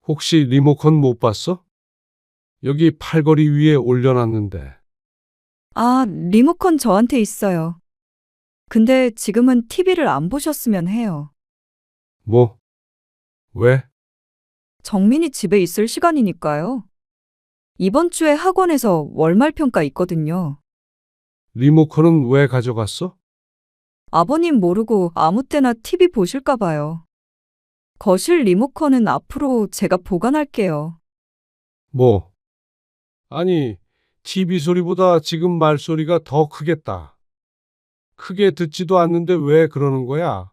혹시 리모컨 못 봤어? 여기 팔걸이 위에 올려놨는데. 아, 리모컨 저한테 있어요. 근데 지금은 TV를 안 보셨으면 해요. 뭐? 왜? 정민이 집에 있을 시간이니까요. 이번 주에 학원에서 월말 평가 있거든요. 리모컨은 왜 가져갔어? 아버님 모르고 아무 때나 TV 보실까 봐요. 거실 리모컨은 앞으로 제가 보관할게요. 뭐? 아니, TV 소리보다 지금 말소리가 더 크겠다. 크게 듣지도 않는데 왜 그러는 거야?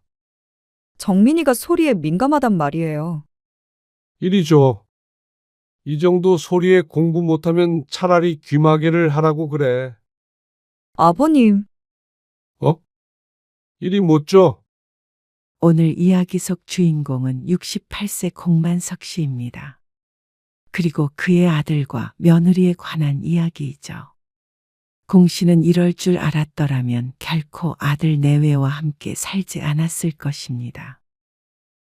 정민이가 소리에 민감하단 말이에요. 이리 줘. 이 정도 소리에 공부 못하면 차라리 귀마개를 하라고 그래. 아버님, 어? 이리 못 줘. 오늘 이야기 속 주인공은 68세 공만석 씨입니다. 그리고 그의 아들과 며느리에 관한 이야기이죠. 공 씨는 이럴 줄 알았더라면 결코 아들 내외와 함께 살지 않았을 것입니다.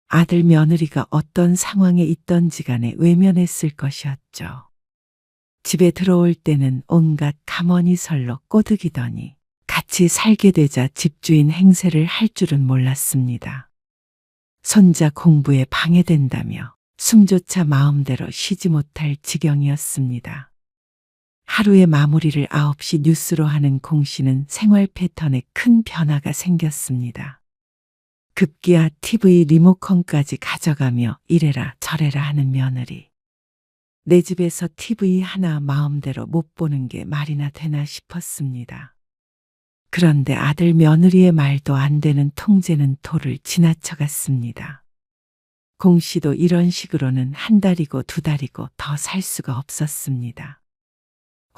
아들 며느리가 어떤 상황에 있던지 간에 외면했을 것이었죠. 집에 들어올 때는 온갖 가머니설로 꼬드기더니 같이 살게 되자 집주인 행세를 할 줄은 몰랐습니다. 손자 공부에 방해된다며 숨조차 마음대로 쉬지 못할 지경이었습니다. 하루의 마무리를 9시 뉴스로 하는 공 씨는 생활 패턴에 큰 변화가 생겼습니다. 급기야 TV 리모컨까지 가져가며 이래라 저래라 하는 며느리. 내 집에서 TV 하나 마음대로 못 보는 게 말이나 되나 싶었습니다. 그런데 아들 며느리의 말도 안 되는 통제는 도를 지나쳐갔습니다. 공 씨도 이런 식으로는 한 달이고 두 달이고 더 살 수가 없었습니다.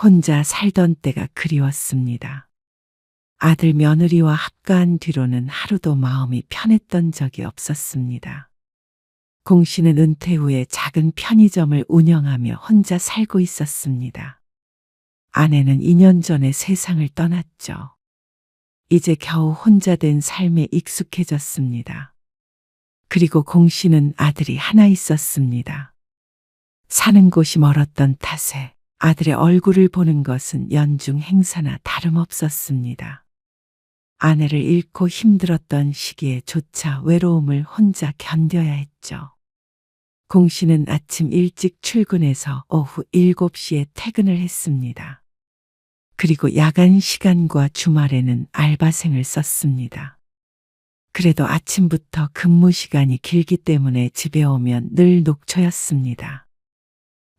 혼자 살던 때가 그리웠습니다. 아들 며느리와 합가한 뒤로는 하루도 마음이 편했던 적이 없었습니다. 공 씨는 은퇴 후에 작은 편의점을 운영하며 혼자 살고 있었습니다. 아내는 2년 전에 세상을 떠났죠. 이제 겨우 혼자 된 삶에 익숙해졌습니다. 그리고 공 씨는 아들이 하나 있었습니다. 사는 곳이 멀었던 탓에 아들의 얼굴을 보는 것은 연중 행사나 다름없었습니다. 아내를 잃고 힘들었던 시기에조차 외로움을 혼자 견뎌야 했죠. 공 씨는 아침 일찍 출근해서 오후 7시에 퇴근을 했습니다. 그리고 야간 시간과 주말에는 알바생을 썼습니다. 그래도 아침부터 근무 시간이 길기 때문에 집에 오면 늘 녹초였습니다.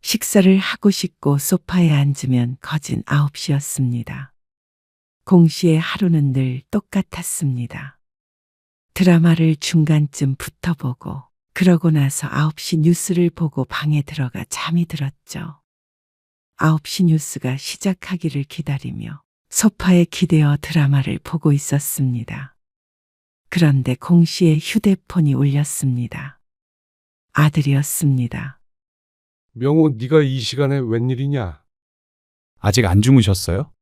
식사를 하고 싶고 소파에 앉으면 거진 9시였습니다. 공 씨의 하루는 늘 똑같았습니다. 드라마를 중간쯤 붙어보고 그러고 나서 9시 뉴스를 보고 방에 들어가 잠이 들었죠. 9시 뉴스가 시작하기를 기다리며 소파에 기대어 드라마를 보고 있었습니다. 그런데 공 씨의 휴대폰이 울렸습니다. 아들이었습니다. 명호, 네가 이 시간에 웬일이냐? 아직 안 주무셨어요?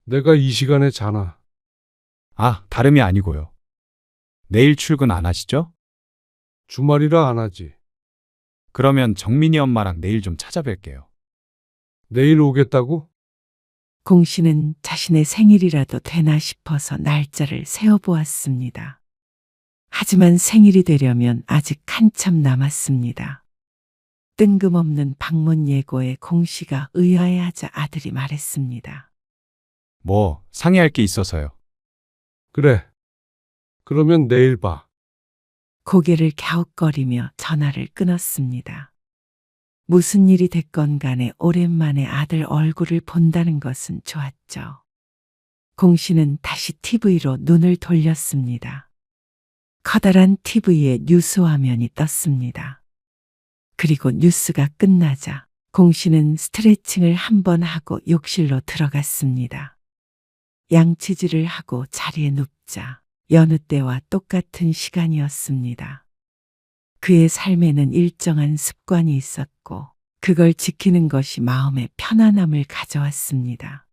내가 이 시간에 자나. 아, 다름이 아니고요. 내일 출근 안 하시죠? 주말이라 안 하지. 그러면 정민이 엄마랑 내일 좀 찾아뵐게요. 내일 오겠다고? 공 씨는 자신의 생일이라도 되나 싶어서 날짜를 세어보았습니다. 하지만 생일이 되려면 아직 한참 남았습니다. 뜬금없는 방문 예고에 공 씨가 의아해하자 아들이 말했습니다. 뭐, 상의할 게 있어서요. 그래. 그러면 내일 봐. 고개를 갸웃거리며 전화를 끊었습니다. 무슨 일이 됐건 간에 오랜만에 아들 얼굴을 본다는 것은 좋았죠. 공 씨는 다시 TV로 눈을 돌렸습니다. 커다란 TV에 뉴스 화면이 떴습니다. 그리고 뉴스가 끝나자 공 씨는 스트레칭을 한 번 하고 욕실로 들어갔습니다. 양치질을 하고 자리에 눕자 여느 때와 똑같은 시간이었습니다. 그의 삶에는 일정한 습관이 있었고 그걸 지키는 것이 마음의 편안함을 가져왔습니다.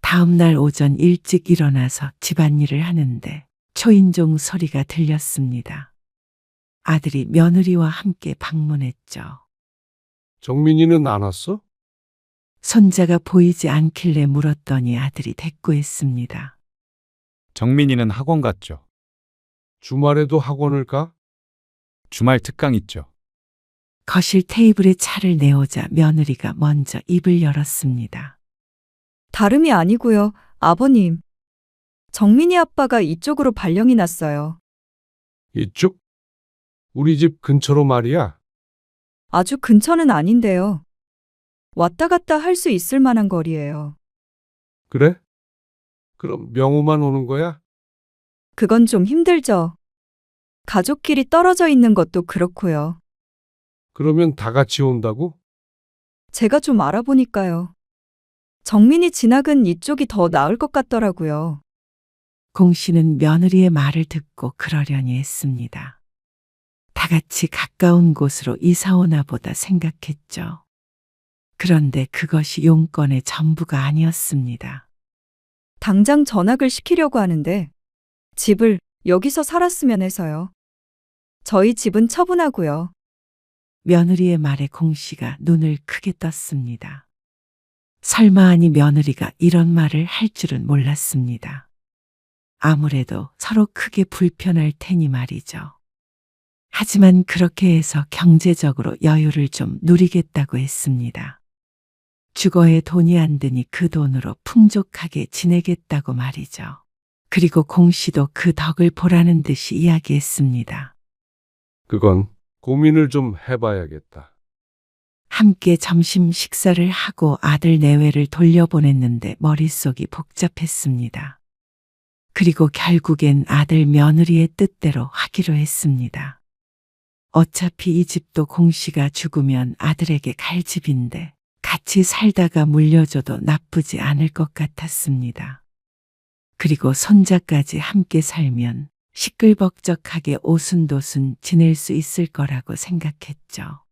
다음 날 오전 일찍 일어나서 집안일을 하는데 초인종 소리가 들렸습니다. 아들이 며느리와 함께 방문했죠. 정민이는 안 왔어? 손자가 보이지 않길래 물었더니 아들이 대꾸했습니다. 정민이는 학원 갔죠. 주말에도 학원을 가? 주말 특강 있죠. 거실 테이블에 차를 내오자 며느리가 먼저 입을 열었습니다. 다름이 아니고요, 아버님. 정민이 아빠가 이쪽으로 발령이 났어요. 이쪽? 우리 집 근처로 말이야. 아주 근처는 아닌데요. 왔다 갔다 할 수 있을 만한 거리예요. 그래? 그럼 명호만 오는 거야? 그건 좀 힘들죠. 가족끼리 떨어져 있는 것도 그렇고요. 그러면 다 같이 온다고? 제가 좀 알아보니까요. 정민이 진학은 이쪽이 더 나을 것 같더라고요. 공 씨는 며느리의 말을 듣고 그러려니 했습니다. 다 같이 가까운 곳으로 이사 오나 보다 생각했죠. 그런데 그것이 용건의 전부가 아니었습니다. 당장 전학을 시키려고 하는데 집을 여기서 살았으면 해서요. 저희 집은 처분하고요. 며느리의 말에 공 씨가 눈을 크게 떴습니다. 설마 아니 며느리가 이런 말을 할 줄은 몰랐습니다. 아무래도 서로 크게 불편할 테니 말이죠. 하지만 그렇게 해서 경제적으로 여유를 좀 누리겠다고 했습니다. 주거에 돈이 안 드니 그 돈으로 풍족하게 지내겠다고 말이죠. 그리고 공 씨도 그 덕을 보라는 듯이 이야기했습니다. 그건 고민을 좀 해봐야겠다. 함께 점심 식사를 하고 아들 내외를 돌려보냈는데 머릿속이 복잡했습니다. 그리고 결국엔 아들 며느리의 뜻대로 하기로 했습니다. 어차피 이 집도 공 씨가 죽으면 아들에게 갈 집인데 같이 살다가 물려줘도 나쁘지 않을 것 같았습니다. 그리고 손자까지 함께 살면 시끌벅적하게 오순도순 지낼 수 있을 거라고 생각했죠.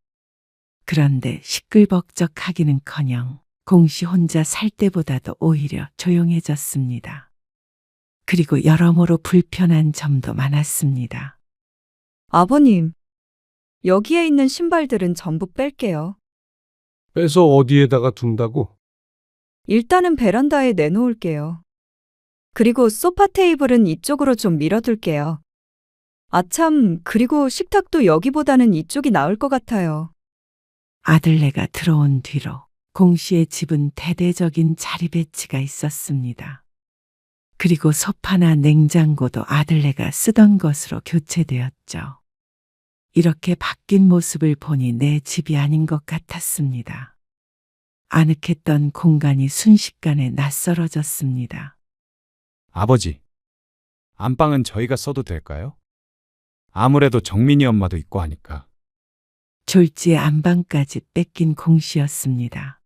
그런데 시끌벅적하기는커녕 공씨 혼자 살 때보다도 오히려 조용해졌습니다. 그리고 여러모로 불편한 점도 많았습니다. 아버님, 여기에 있는 신발들은 전부 뺄게요. 빼서 어디에다가 둔다고? 일단은 베란다에 내놓을게요. 그리고 소파 테이블은 이쪽으로 좀 밀어둘게요. 아참, 그리고 식탁도 여기보다는 이쪽이 나을 것 같아요. 아들네가 들어온 뒤로 공씨의 집은 대대적인 자리 배치가 있었습니다. 그리고 소파나 냉장고도 아들네가 쓰던 것으로 교체되었죠. 이렇게 바뀐 모습을 보니 내 집이 아닌 것 같았습니다. 아늑했던 공간이 순식간에 낯설어졌습니다. 아버지, 안방은 저희가 써도 될까요? 아무래도 정민이 엄마도 있고 하니까. 졸지에 안방까지 뺏긴 공씨였습니다.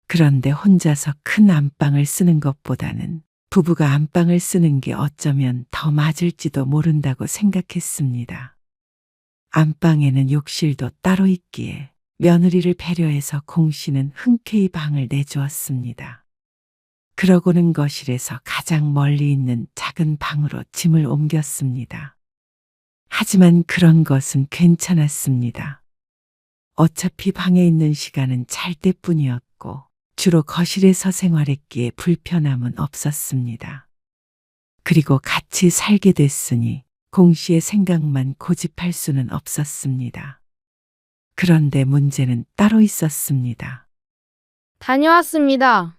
그런데 혼자서 큰 안방을 쓰는 것보다는 부부가 안방을 쓰는 게 어쩌면 더 맞을지도 모른다고 생각했습니다. 안방에는 욕실도 따로 있기에 며느리를 배려해서 공씨는 흔쾌히 방을 내주었습니다. 그러고는 거실에서 가장 멀리 있는 작은 방으로 짐을 옮겼습니다. 하지만 그런 것은 괜찮았습니다. 어차피 방에 있는 시간은 잘 때뿐이었고 주로 거실에서 생활했기에 불편함은 없었습니다. 그리고 같이 살게 됐으니 공씨의 생각만 고집할 수는 없었습니다. 그런데 문제는 따로 있었습니다. 다녀왔습니다.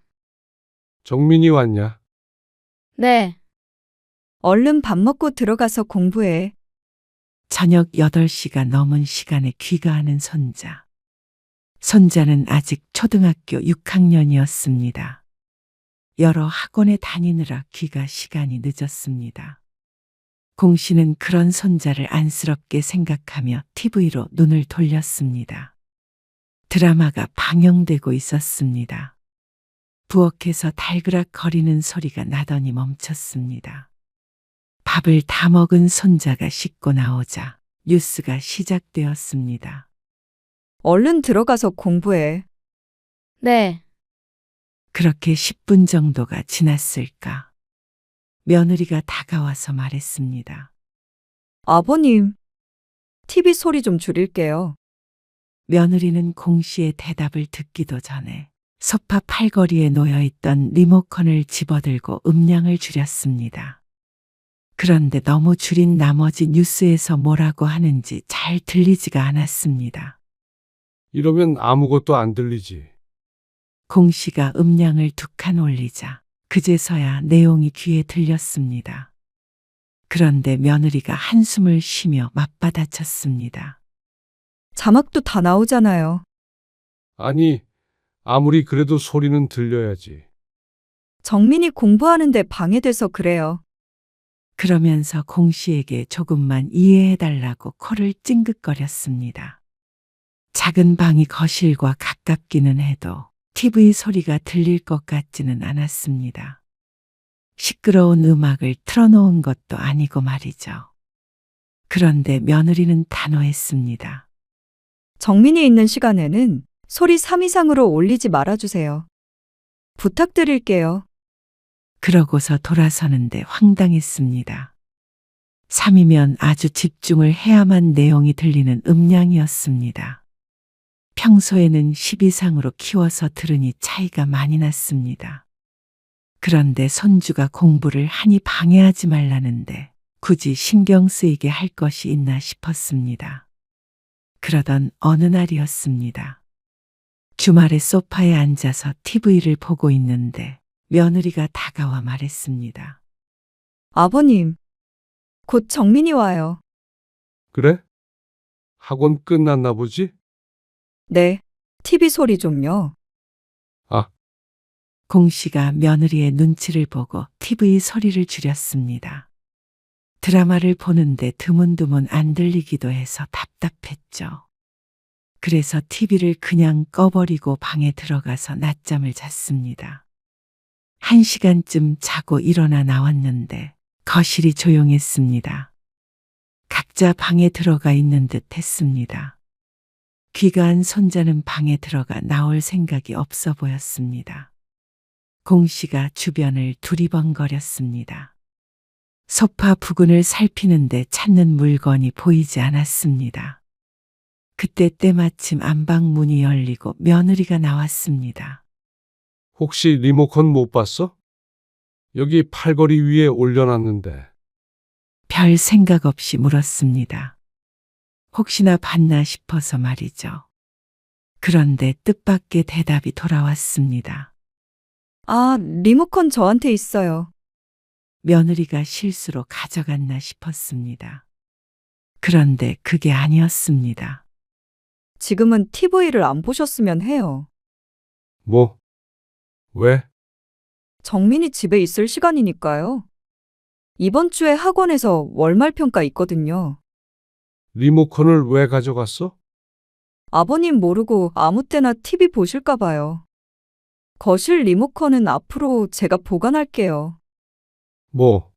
정민이 왔냐? 네, 얼른 밥 먹고 들어가서 공부해. 저녁 8시가 넘은 시간에 귀가하는 손자. 손자는 아직 초등학교 6학년이었습니다. 여러 학원에 다니느라 귀가 시간이 늦었습니다. 공씨는 그런 손자를 안쓰럽게 생각하며 TV로 눈을 돌렸습니다. 드라마가 방영되고 있었습니다. 부엌에서 달그락거리는 소리가 나더니 멈췄습니다. 밥을 다 먹은 손자가 씻고 나오자 뉴스가 시작되었습니다. 얼른 들어가서 공부해. 네, 그렇게 10분 정도가 지났을까. 며느리가 다가와서 말했습니다. 아버님, TV 소리 좀 줄일게요. 며느리는 공 씨의 대답을 듣기도 전에 소파 팔걸이에 놓여있던 리모컨을 집어들고 음량을 줄였습니다. 그런데 너무 줄인 나머지 뉴스에서 뭐라고 하는지 잘 들리지가 않았습니다. 이러면 아무것도 안 들리지. 공 씨가 음량을 두 칸 올리자 그제서야 내용이 귀에 들렸습니다. 그런데 며느리가 한숨을 쉬며 맞받아쳤습니다. 자막도 다 나오잖아요. 아니, 아무리 그래도 소리는 들려야지. 정민이 공부하는데 방해돼서 그래요. 그러면서 공 씨에게 조금만 이해해달라고 코를 찡긋거렸습니다. 작은 방이 거실과 가깝기는 해도 TV 소리가 들릴 것 같지는 않았습니다. 시끄러운 음악을 틀어놓은 것도 아니고 말이죠. 그런데 며느리는 단호했습니다. 정민이 있는 시간에는 소리 3 이상으로 올리지 말아주세요. 부탁드릴게요. 그러고서 돌아서는데 황당했습니다. 3이면 아주 집중을 해야만 내용이 들리는 음량이었습니다. 평소에는 10 이상으로 키워서 들으니 차이가 많이 났습니다. 그런데 손주가 공부를 하니 방해하지 말라는데 굳이 신경 쓰이게 할 것이 있나 싶었습니다. 그러던 어느 날이었습니다. 주말에 소파에 앉아서 TV를 보고 있는데 며느리가 다가와 말했습니다. 아버님, 곧 정민이 와요. 그래? 학원 끝났나 보지? 네, TV 소리 좀요. 아, 공 씨가 며느리의 눈치를 보고 TV 소리를 줄였습니다. 드라마를 보는데 드문드문 안 들리기도 해서 답답했죠. 그래서 TV를 그냥 꺼버리고 방에 들어가서 낮잠을 잤습니다. 1시간쯤 자고 일어나 나왔는데 거실이 조용했습니다. 각자 방에 들어가 있는 듯 했습니다. 귀가한 손자는 방에 들어가 나올 생각이 없어 보였습니다. 공 씨가 주변을 두리번거렸습니다. 소파 부근을 살피는데 찾는 물건이 보이지 않았습니다. 그때 때마침 안방 문이 열리고 며느리가 나왔습니다. 혹시 리모컨 못 봤어? 여기 팔걸이 위에 올려놨는데. 별 생각 없이 물었습니다. 혹시나 봤나 싶어서 말이죠. 그런데 뜻밖의 대답이 돌아왔습니다. 아, 리모컨 저한테 있어요. 며느리가 실수로 가져갔나 싶었습니다. 그런데 그게 아니었습니다. 지금은 TV를 안 보셨으면 해요. 뭐? 왜? 정민이 집에 있을 시간이니까요. 이번 주에 학원에서 월말 평가 있거든요. 리모컨을 왜 가져갔어? 아버님 모르고 아무 때나 TV 보실까 봐요. 거실 리모컨은 앞으로 제가 보관할게요. 뭐?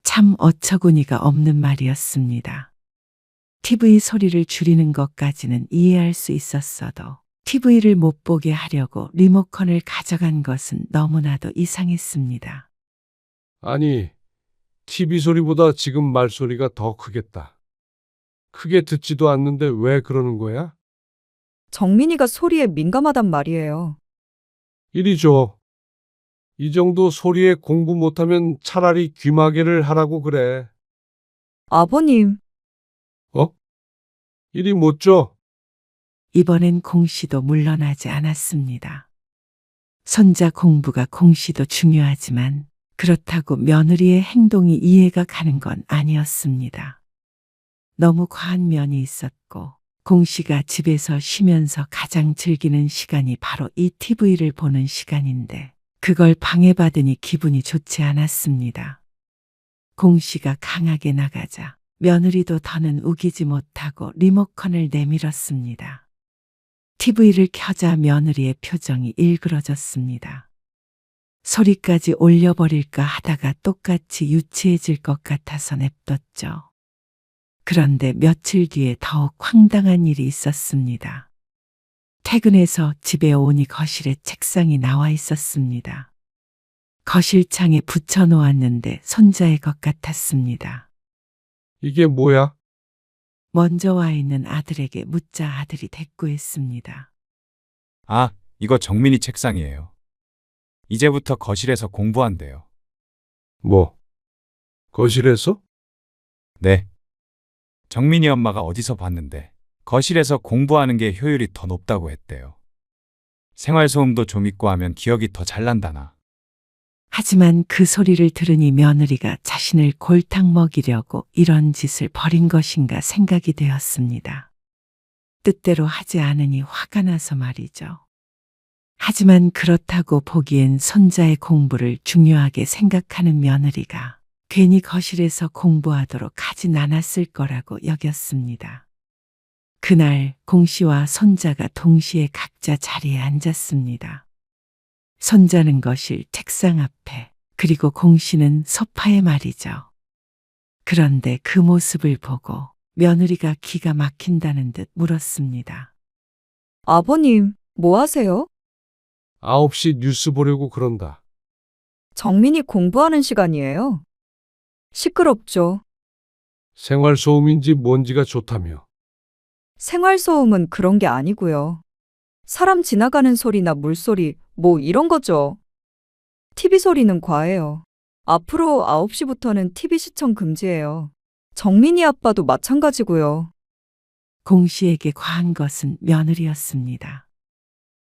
참 어처구니가 없는 말이었습니다. TV 소리를 줄이는 것까지는 이해할 수 있었어도 TV를 못 보게 하려고 리모컨을 가져간 것은 너무나도 이상했습니다. 아니, TV 소리보다 지금 말소리가 더 크겠다. 크게 듣지도 않는데 왜 그러는 거야? 정민이가 소리에 민감하단 말이에요. 이리 줘. 이 정도 소리에 공부 못하면 차라리 귀마개를 하라고 그래. 아버님, 어? 이리 못 줘. 이번엔 공 씨도 물러나지 않았습니다. 손자 공부가 공 씨도 중요하지만 그렇다고 며느리의 행동이 이해가 가는 건 아니었습니다. 너무 과한 면이 있었고 공 씨가 집에서 쉬면서 가장 즐기는 시간이 바로 이 TV를 보는 시간인데 그걸 방해받으니 기분이 좋지 않았습니다. 공 씨가 강하게 나가자 며느리도 더는 우기지 못하고 리모컨을 내밀었습니다. TV를 켜자 며느리의 표정이 일그러졌습니다. 소리까지 올려버릴까 하다가 똑같이 유치해질 것 같아서 냅뒀죠. 그런데 며칠 뒤에 더욱 황당한 일이 있었습니다. 퇴근해서 집에 오니 거실에 책상이 나와 있었습니다. 거실창에 붙여놓았는데 손자의 것 같았습니다. 이게 뭐야? 먼저 와 있는 아들에게 묻자 아들이 대꾸했습니다. 아, 이거 정민이 책상이에요. 이제부터 거실에서 공부한대요. 뭐? 거실에서? 네. 정민이 엄마가 어디서 봤는데 거실에서 공부하는 게 효율이 더 높다고 했대요. 생활소음도 좀 있고 하면 기억이 더 잘 난다나. 하지만 그 소리를 들으니 며느리가 자신을 골탕 먹이려고 이런 짓을 벌인 것인가 생각이 되었습니다. 뜻대로 하지 않으니 화가 나서 말이죠. 하지만 그렇다고 보기엔 손자의 공부를 중요하게 생각하는 며느리가 괜히 거실에서 공부하도록 하진 않았을 거라고 여겼습니다. 그날 공 씨와 손자가 동시에 각자 자리에 앉았습니다. 손자는 거실 책상 앞에, 그리고 공 씨는 소파에 말이죠. 그런데 그 모습을 보고 며느리가 기가 막힌다는 듯 물었습니다. 아버님, 뭐 하세요? 9시 뉴스 보려고 그런다. 정민이 공부하는 시간이에요. 시끄럽죠. 생활소음인지 뭔지가 좋다며. 생활소음은 그런 게 아니고요. 사람 지나가는 소리나 물소리, 뭐 이런 거죠. TV 소리는 과해요. 앞으로 9시부터는 TV 시청 금지예요. 정민이 아빠도 마찬가지고요. 공 씨에게 과한 것은 며느리였습니다.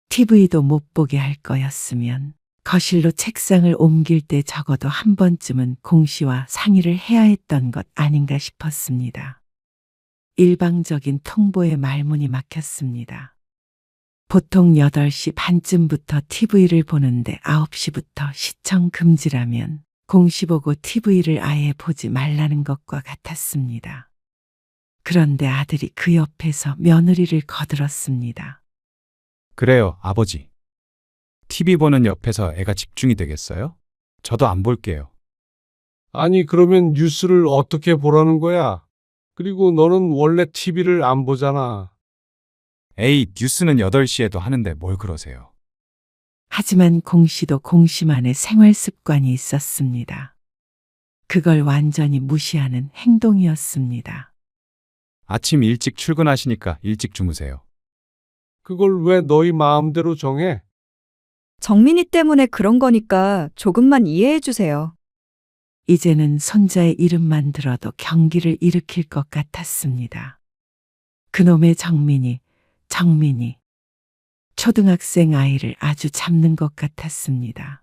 TV도 못 보게 할 거였으면 거실로 책상을 옮길 때 적어도 한 번쯤은 공 씨와 상의를 해야 했던 것 아닌가 싶었습니다. 일방적인 통보에 말문이 막혔습니다. 보통 8시 반쯤부터 TV를 보는데 9시부터 시청 금지라면 공 씨 보고 TV를 아예 보지 말라는 것과 같았습니다. 그런데 아들이 그 옆에서 며느리를 거들었습니다. 그래요, 아버지. TV 보는 옆에서 애가 집중이 되겠어요? 저도 안 볼게요. 아니, 그러면 뉴스를 어떻게 보라는 거야? 그리고 너는 원래 TV를 안 보잖아. 에이, 뉴스는 8시에도 하는데 뭘 그러세요? 하지만 공 씨도 공 씨만의 생활 습관이 있었습니다. 그걸 완전히 무시하는 행동이었습니다. 아침 일찍 출근하시니까 일찍 주무세요. 그걸 왜 너희 마음대로 정해? 정민이 때문에 그런 거니까 조금만 이해해 주세요. 이제는 손자의 이름만 들어도 경기를 일으킬 것 같았습니다. 그놈의 정민이. 초등학생 아이를 아주 잡는 것 같았습니다.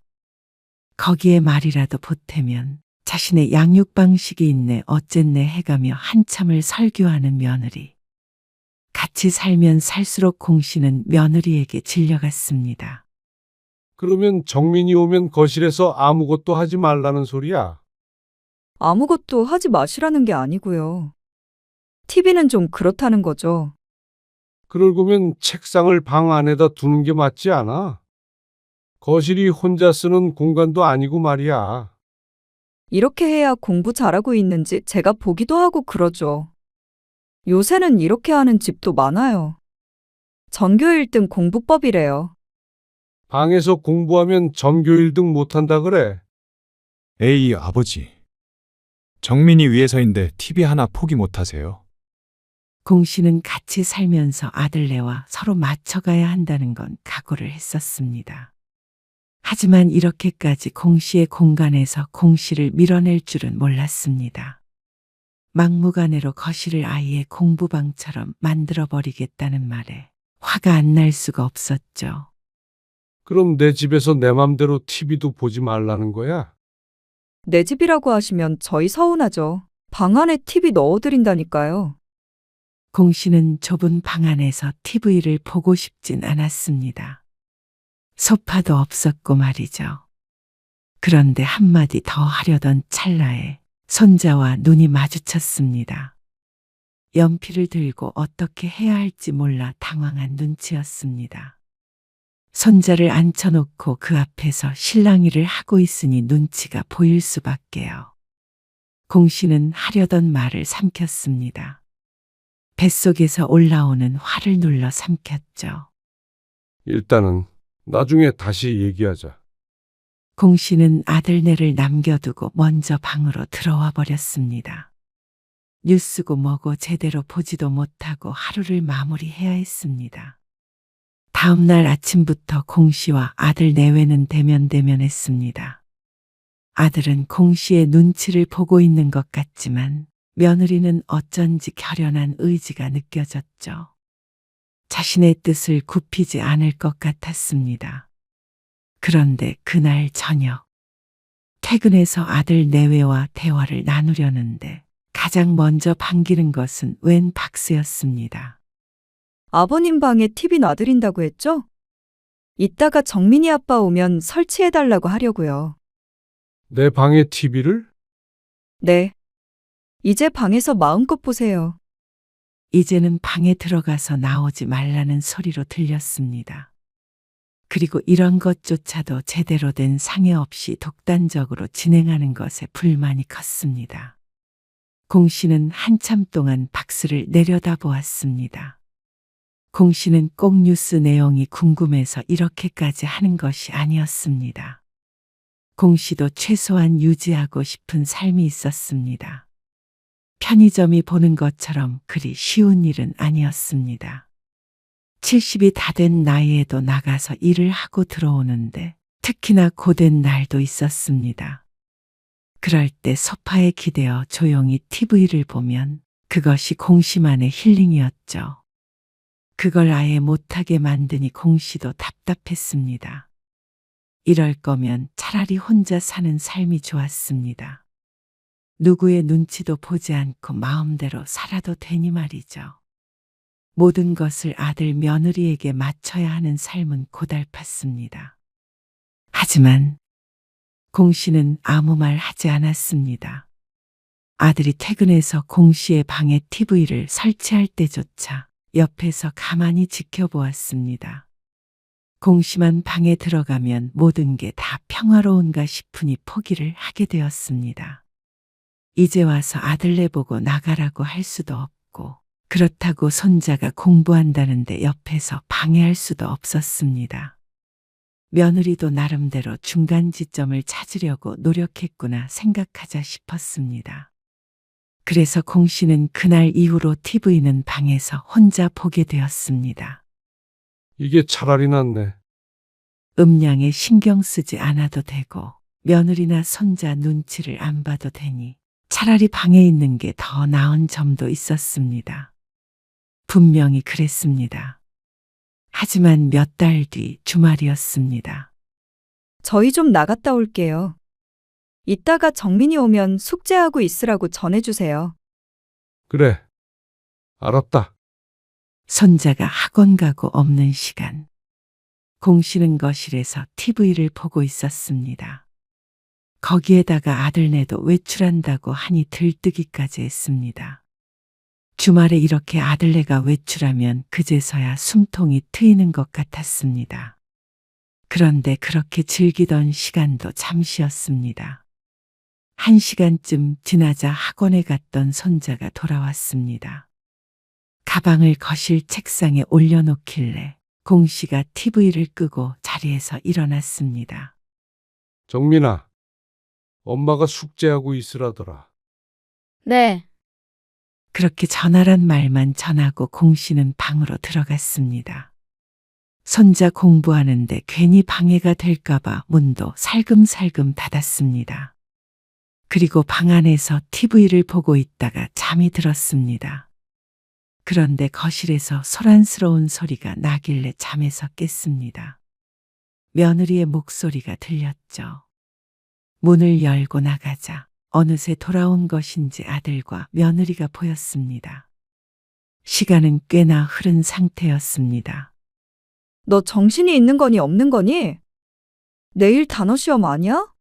거기에 말이라도 보태면 자신의 양육 방식이 있네 어쨌네 해가며 한참을 설교하는 며느리. 같이 살면 살수록 공 씨는 며느리에게 질려갔습니다. 그러면 정민이 오면 거실에서 아무것도 하지 말라는 소리야. 아무것도 하지 마시라는 게 아니고요. TV는 좀 그렇다는 거죠. 그럴 거면 책상을 방 안에다 두는 게 맞지 않아? 거실이 혼자 쓰는 공간도 아니고 말이야. 이렇게 해야 공부 잘하고 있는지 제가 보기도 하고 그러죠. 요새는 이렇게 하는 집도 많아요. 전교 1등 공부법이래요. 방에서 공부하면 전교 1등 못한다 그래. 에이, 아버지. 정민이 위해서인데 TV 하나 포기 못하세요? 공 씨는 같이 살면서 아들네와 서로 맞춰가야 한다는 건 각오를 했었습니다. 하지만 이렇게까지 공 씨의 공간에서 공 씨를 밀어낼 줄은 몰랐습니다. 막무가내로 거실을 아이의 공부방처럼 만들어버리겠다는 말에 화가 안 날 수가 없었죠. 그럼 내 집에서 내 맘대로 TV도 보지 말라는 거야? 내 집이라고 하시면 저희 서운하죠. 방 안에 TV 넣어드린다니까요. 공 씨는 좁은 방 안에서 TV를 보고 싶진 않았습니다. 소파도 없었고 말이죠. 그런데 한마디 더 하려던 찰나에 손자와 눈이 마주쳤습니다. 연필을 들고 어떻게 해야 할지 몰라 당황한 눈치였습니다. 손자를 앉혀놓고 그 앞에서 실랑이를 하고 있으니 눈치가 보일 수밖에요. 공 씨는 하려던 말을 삼켰습니다. 뱃속에서 올라오는 화를 눌러 삼켰죠. 일단은 나중에 다시 얘기하자. 공 씨는 아들네를 남겨두고 먼저 방으로 들어와 버렸습니다. 뉴스고 뭐고 제대로 보지도 못하고 하루를 마무리해야 했습니다. 다음 날 아침부터 공 씨와 아들 내외는 대면대면했습니다. 아들은 공 씨의 눈치를 보고 있는 것 같지만 며느리는 어쩐지 결연한 의지가 느껴졌죠. 자신의 뜻을 굽히지 않을 것 같았습니다. 그런데 그날 저녁, 퇴근해서 아들 내외와 대화를 나누려는데 가장 먼저 반기는 것은 웬 박스였습니다. 아버님 방에 TV 놔드린다고 했죠? 이따가 정민이 아빠 오면 설치해달라고 하려고요. 내 방에 TV를? 네. 이제 방에서 마음껏 보세요. 이제는 방에 들어가서 나오지 말라는 소리로 들렸습니다. 그리고 이런 것조차도 제대로 된 상의 없이 독단적으로 진행하는 것에 불만이 컸습니다. 공 씨는 한참 동안 박스를 내려다보았습니다. 공 씨는 꼭 뉴스 내용이 궁금해서 이렇게까지 하는 것이 아니었습니다. 공 씨도 최소한 유지하고 싶은 삶이 있었습니다. 편의점이 보는 것처럼 그리 쉬운 일은 아니었습니다. 70이 다 된 나이에도 나가서 일을 하고 들어오는데 특히나 고된 날도 있었습니다. 그럴 때 소파에 기대어 조용히 TV를 보면 그것이 공 씨만의 힐링이었죠. 그걸 아예 못하게 만드니 공 씨도 답답했습니다. 이럴 거면 차라리 혼자 사는 삶이 좋았습니다. 누구의 눈치도 보지 않고 마음대로 살아도 되니 말이죠. 모든 것을 아들 며느리에게 맞춰야 하는 삶은 고달팠습니다. 하지만 공 씨는 아무 말 하지 않았습니다. 아들이 퇴근해서 공 씨의 방에 TV를 설치할 때조차 옆에서 가만히 지켜보았습니다. 공 씨만 방에 들어가면 모든 게 다 평화로운가 싶으니 포기를 하게 되었습니다. 이제 와서 아들 내보고 나가라고 할 수도 없고 그렇다고 손자가 공부한다는데 옆에서 방해할 수도 없었습니다. 며느리도 나름대로 중간 지점을 찾으려고 노력했구나 생각하자 싶었습니다. 그래서 공 씨는 그날 이후로 TV는 방에서 혼자 보게 되었습니다. 이게 차라리 낫네. 음량에 신경 쓰지 않아도 되고 며느리나 손자 눈치를 안 봐도 되니 차라리 방에 있는 게 더 나은 점도 있었습니다. 분명히 그랬습니다. 하지만 몇 달 뒤 주말이었습니다. 저희 좀 나갔다 올게요. 이따가 정민이 오면 숙제하고 있으라고 전해주세요. 그래. 알았다. 손자가 학원 가고 없는 시간. 공 씨는 거실에서 TV를 보고 있었습니다. 거기에다가 아들네도 외출한다고 하니 들뜨기까지 했습니다. 주말에 이렇게 아들네가 외출하면 그제서야 숨통이 트이는 것 같았습니다. 그런데 그렇게 즐기던 시간도 잠시였습니다. 1시간쯤 지나자 학원에 갔던 손자가 돌아왔습니다. 가방을 거실 책상에 올려놓길래 공 씨가 TV를 끄고 자리에서 일어났습니다. 정민아, 엄마가 숙제하고 있으라더라. 네. 그렇게 전하란 말만 전하고 공 씨는 방으로 들어갔습니다. 손자 공부하는데 괜히 방해가 될까봐 문도 살금살금 닫았습니다. 그리고 방 안에서 TV를 보고 있다가 잠이 들었습니다. 그런데 거실에서 소란스러운 소리가 나길래 잠에서 깼습니다. 며느리의 목소리가 들렸죠. 문을 열고 나가자 어느새 돌아온 것인지 아들과 며느리가 보였습니다. 시간은 꽤나 흐른 상태였습니다. 너 정신이 있는 거니 없는 거니? 내일 단어 시험 아니야?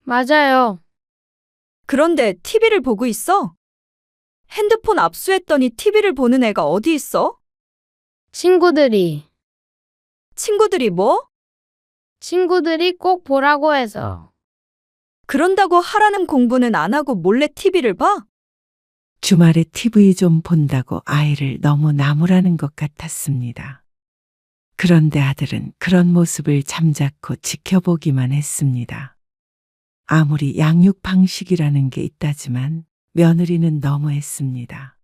맞아요. 그런데 TV를 보고 있어? 핸드폰 압수했더니 TV를 보는 애가 어디 있어? 친구들이 뭐? 친구들이 꼭 보라고 해서. 그런다고 하라는 공부는 안 하고 몰래 TV를 봐? 주말에 TV 좀 본다고 아이를 너무 나무라는 것 같았습니다. 그런데 아들은 그런 모습을 잠자코 지켜보기만 했습니다. 아무리 양육 방식이라는 게 있다지만 며느리는 너무했습니다.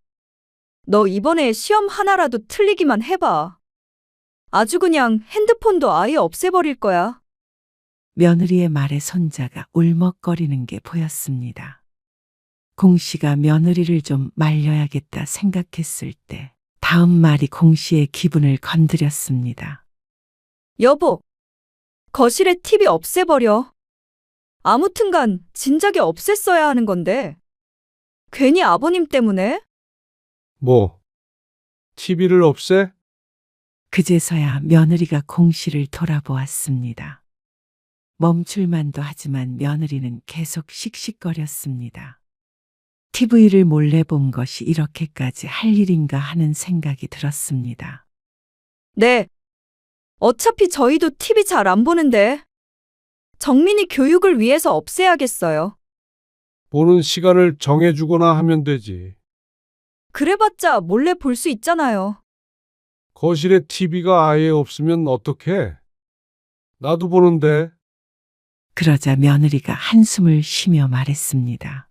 너 이번에 시험 하나라도 틀리기만 해봐. 아주 그냥 핸드폰도 아예 없애버릴 거야. 며느리의 말에 손자가 울먹거리는 게 보였습니다. 공 씨가 며느리를 좀 말려야겠다 생각했을 때 다음 말이 공 씨의 기분을 건드렸습니다. 여보, 거실에 TV 없애버려. 아무튼간 진작에 없앴어야 하는 건데. 괜히 아버님 때문에? 뭐, TV를 없애? 그제서야 며느리가 공 씨를 돌아보았습니다. 멈출만도 하지만 며느리는 계속 씩씩거렸습니다. TV를 몰래 본 것이 이렇게까지 할 일인가 하는 생각이 들었습니다. 네. 어차피 저희도 TV 잘 안 보는데. 정민이 교육을 위해서 없애야겠어요. 보는 시간을 정해주거나 하면 되지. 그래봤자 몰래 볼 수 있잖아요. 거실에 TV가 아예 없으면 어떡해? 나도 보는데. 그러자 며느리가 한숨을 쉬며 말했습니다.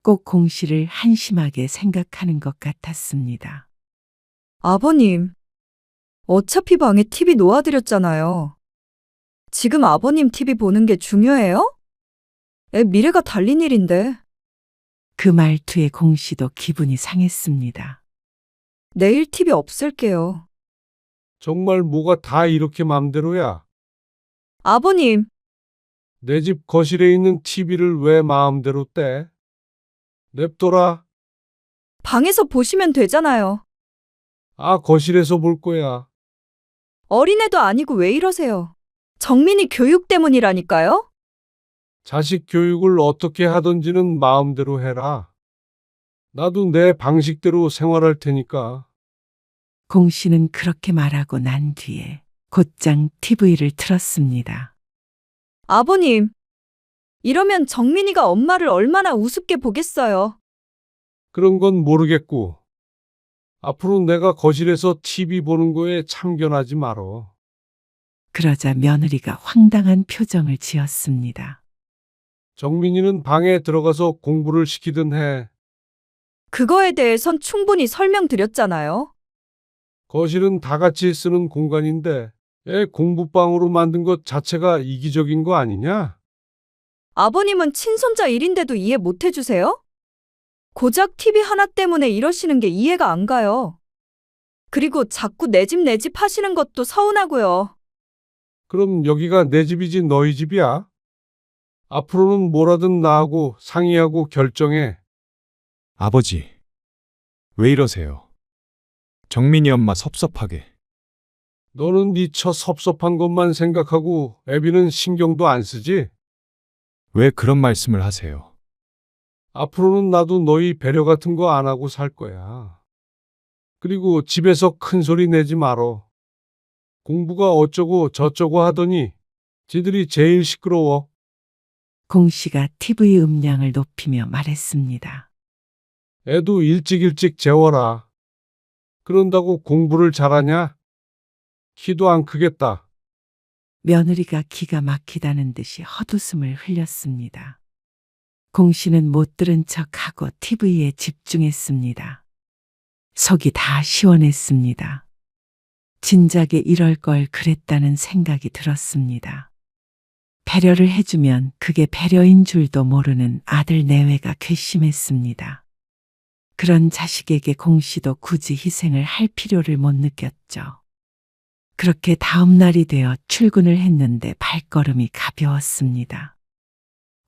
꼭 공 씨를 한심하게 생각하는 것 같았습니다. 아버님, 어차피 방에 TV 놓아드렸잖아요. 지금 아버님 TV 보는 게 중요해요? 애 미래가 달린 일인데. 그 말투에 공 씨도 기분이 상했습니다. 내일 TV 없앨게요. 정말 뭐가 다 이렇게 맘대로야? 아버님, 내 집 거실에 있는 TV를 왜 마음대로 떼? 냅둬라. 방에서 보시면 되잖아요. 아, 거실에서 볼 거야. 어린애도 아니고 왜 이러세요? 정민이 교육 때문이라니까요? 자식 교육을 어떻게 하든지는 마음대로 해라. 나도 내 방식대로 생활할 테니까. 공 씨는 그렇게 말하고 난 뒤에 곧장 TV를 틀었습니다. 아버님, 이러면 정민이가 엄마를 얼마나 우습게 보겠어요. 그런 건 모르겠고. 앞으로 내가 거실에서 TV 보는 거에 참견하지 말어. 그러자 며느리가 황당한 표정을 지었습니다. 정민이는 방에 들어가서 공부를 시키든 해. 그거에 대해선 충분히 설명드렸잖아요. 거실은 다 같이 쓰는 공간인데 애 공부방으로 만든 것 자체가 이기적인 거 아니냐? 아버님은 친손자 일인데도 이해 못 해주세요? 고작 TV 하나 때문에 이러시는 게 이해가 안 가요. 그리고 자꾸 내 집 하시는 것도 서운하고요. 그럼 여기가 내 집이지 너희 집이야? 앞으로는 뭐라든 나하고 상의하고 결정해. 아버지, 왜 이러세요? 정민이 엄마 섭섭하게. 너는 네 처 섭섭한 것만 생각하고 애비는 신경도 안 쓰지? 왜 그런 말씀을 하세요? 앞으로는 나도 너희 배려 같은 거 안 하고 살 거야. 그리고 집에서 큰 소리 내지 말어. 공부가 어쩌고 저쩌고 하더니 지들이 제일 시끄러워. 공 씨가 TV 음량을 높이며 말했습니다. 애도 일찍 재워라. 그런다고 공부를 잘하냐? 키도 안 크겠다. 며느리가 기가 막히다는 듯이 헛웃음을 흘렸습니다. 공 씨는 못 들은 척하고 TV에 집중했습니다. 속이 다 시원했습니다. 진작에 이럴 걸 그랬다는 생각이 들었습니다. 배려를 해주면 그게 배려인 줄도 모르는 아들 내외가 괘씸했습니다. 그런 자식에게 공 씨도 굳이 희생을 할 필요를 못 느꼈죠. 그렇게 다음 날이 되어 출근을 했는데 발걸음이 가벼웠습니다.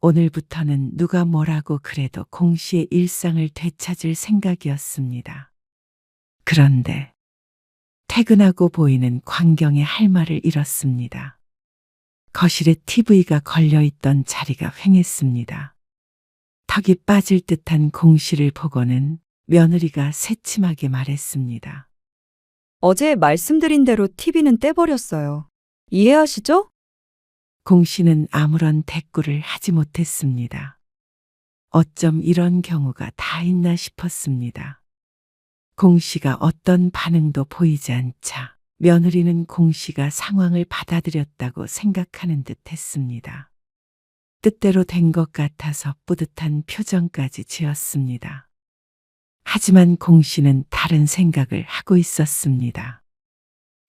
오늘부터는 누가 뭐라고 그래도 공 씨의 일상을 되찾을 생각이었습니다. 그런데 퇴근하고 보이는 광경에 할 말을 잃었습니다. 거실에 TV가 걸려있던 자리가 휑했습니다. 턱이 빠질 듯한 공 씨를 보고는 며느리가 새침하게 말했습니다. 어제 말씀드린 대로 TV는 떼버렸어요. 이해하시죠? 공 씨는 아무런 대꾸를 하지 못했습니다. 어쩜 이런 경우가 다 있나 싶었습니다. 공 씨가 어떤 반응도 보이지 않자 며느리는 공 씨가 상황을 받아들였다고 생각하는 듯 했습니다. 뜻대로 된 것 같아서 뿌듯한 표정까지 지었습니다. 하지만 공 씨는 다른 생각을 하고 있었습니다.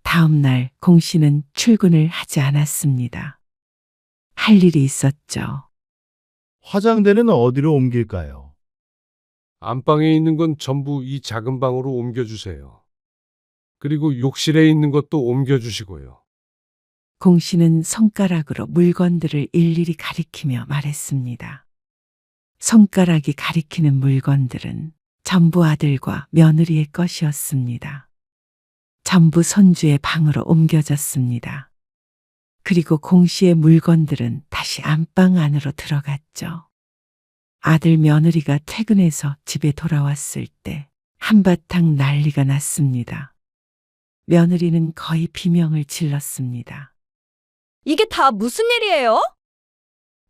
다음 날 공 씨는 출근을 하지 않았습니다. 할 일이 있었죠. 화장대는 어디로 옮길까요? 안방에 있는 건 전부 이 작은 방으로 옮겨주세요. 그리고 욕실에 있는 것도 옮겨주시고요. 공 씨는 손가락으로 물건들을 일일이 가리키며 말했습니다. 손가락이 가리키는 물건들은 전부 아들과 며느리의 것이었습니다. 전부 손주의 방으로 옮겨졌습니다. 그리고 공 씨의 물건들은 다시 안방 안으로 들어갔죠. 아들 며느리가 퇴근해서 집에 돌아왔을 때 한바탕 난리가 났습니다. 며느리는 거의 비명을 질렀습니다. 이게 다 무슨 일이에요?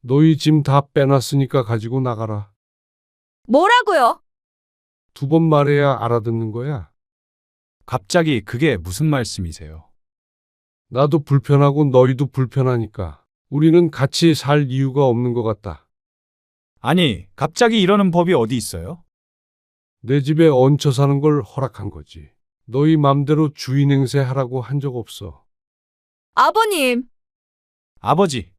너희 짐 다 빼놨으니까 가지고 나가라. 뭐라고요? 2번 말해야 알아듣는 거야. 갑자기 그게 무슨 말씀이세요? 나도 불편하고 너희도 불편하니까 우리는 같이 살 이유가 없는 것 같다. 아니, 갑자기 이러는 법이 어디 있어요? 내 집에 얹혀 사는 걸 허락한 거지. 너희 맘대로 주인 행세하라고 한 적 없어. 아버님, 아버지,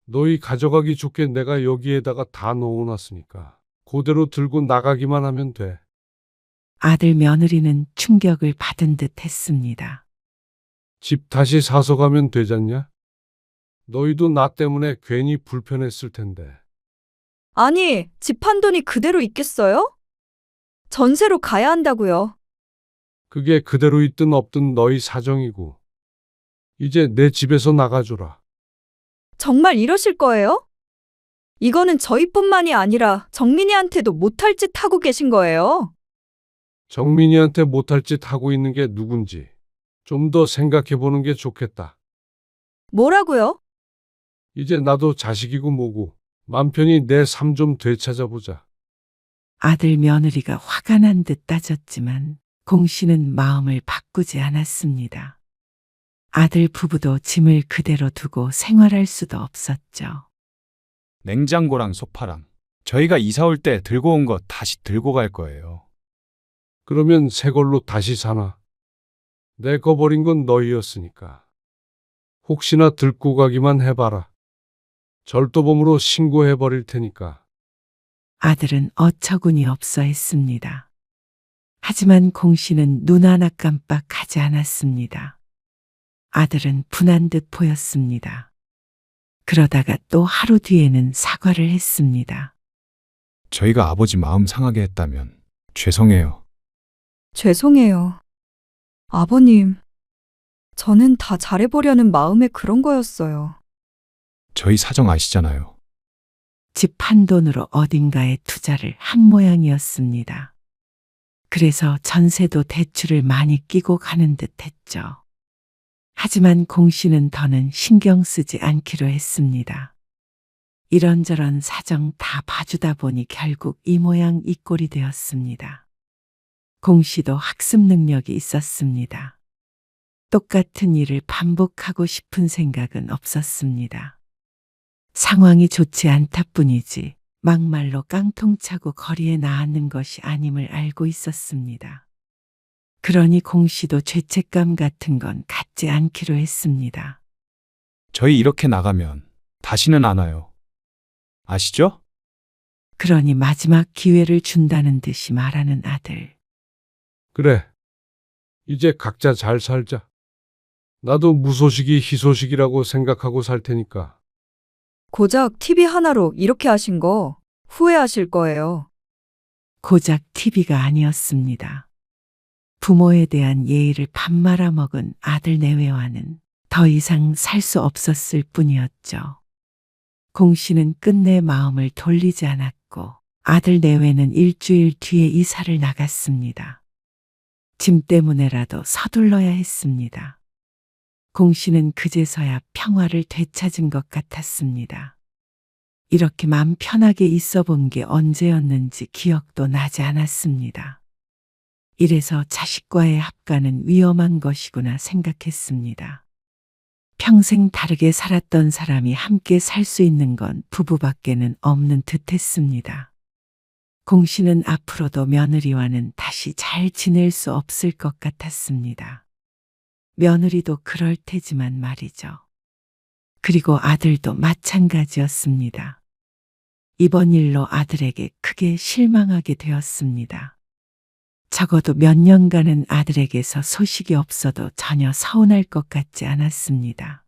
너희 가져가기 좋게 내가 여기에다가 다 넣어놨으니까 그대로 들고 나가기만 하면 돼. 아들 며느리는 충격을 받은 듯 했습니다. 집 다시 사서 가면 되잖냐? 너희도 나 때문에 괜히 불편했을 텐데. 아니, 집 한 돈이 그대로 있겠어요? 전세로 가야 한다고요. 그게 그대로 있든 없든 너희 사정이고. 이제 내 집에서 나가줘라. 정말 이러실 거예요? 이거는 저희뿐만이 아니라 정민이한테도 못할 짓 하고 계신 거예요. 정민이한테 못할 짓 하고 있는 게 누군지 좀 더 생각해 보는 게 좋겠다. 뭐라고요? 이제 나도 자식이고 뭐고 맘 편히 내 삶 좀 되찾아보자. 아들 며느리가 화가 난 듯 따졌지만 공 씨는 마음을 바꾸지 않았습니다. 아들 부부도 짐을 그대로 두고 생활할 수도 없었죠. 냉장고랑 소파랑 저희가 이사 올 때 들고 온 거 다시 들고 갈 거예요. 그러면 새 걸로 다시 사나? 내 거 버린 건 너희였으니까. 혹시나 들고 가기만 해봐라. 절도범으로 신고해 버릴 테니까. 아들은 어처구니 없어 했습니다. 하지만 공 씨는 눈 하나 깜빡하지 않았습니다. 아들은 분한 듯 보였습니다. 그러다가 또 하루 뒤에는 사과를 했습니다. 저희가 아버지 마음 상하게 했다면 죄송해요. 죄송해요. 아버님, 저는 다 잘해보려는 마음에 그런 거였어요. 저희 사정 아시잖아요. 집 한 돈으로 어딘가에 투자를 한 모양이었습니다. 그래서 전세도 대출을 많이 끼고 가는 듯 했죠. 하지만 공 씨는 더는 신경 쓰지 않기로 했습니다. 이런저런 사정 다 봐주다 보니 결국 이 모양 이 꼴이 되었습니다. 공 씨도 학습 능력이 있었습니다. 똑같은 일을 반복하고 싶은 생각은 없었습니다. 상황이 좋지 않다 뿐이지 막말로 깡통차고 거리에 나앉는 것이 아님을 알고 있었습니다. 그러니 공 씨도 죄책감 같은 건 갖지 않기로 했습니다. 저희 이렇게 나가면 다시는 안 와요. 아시죠? 그러니 마지막 기회를 준다는 듯이 말하는 아들. 그래. 이제 각자 잘 살자. 나도 무소식이 희소식이라고 생각하고 살 테니까. 고작 TV 하나로 이렇게 하신 거 후회하실 거예요. 고작 TV가 아니었습니다. 부모에 대한 예의를 밥 말아먹은 아들 내외와는 더 이상 살 수 없었을 뿐이었죠. 공 씨는 끝내 마음을 돌리지 않았고 아들 내외는 일주일 뒤에 이사를 나갔습니다. 짐 때문에라도 서둘러야 했습니다. 공 씨는 그제서야 평화를 되찾은 것 같았습니다. 이렇게 맘 편하게 있어 본 게 언제였는지 기억도 나지 않았습니다. 이래서 자식과의 합가는 위험한 것이구나 생각했습니다. 평생 다르게 살았던 사람이 함께 살 수 있는 건 부부밖에는 없는 듯 했습니다. 공 씨는 앞으로도 며느리와는 다시 잘 지낼 수 없을 것 같았습니다. 며느리도 그럴 테지만 말이죠. 그리고 아들도 마찬가지였습니다. 이번 일로 아들에게 크게 실망하게 되었습니다. 적어도 몇 년간은 아들에게서 소식이 없어도 전혀 서운할 것 같지 않았습니다.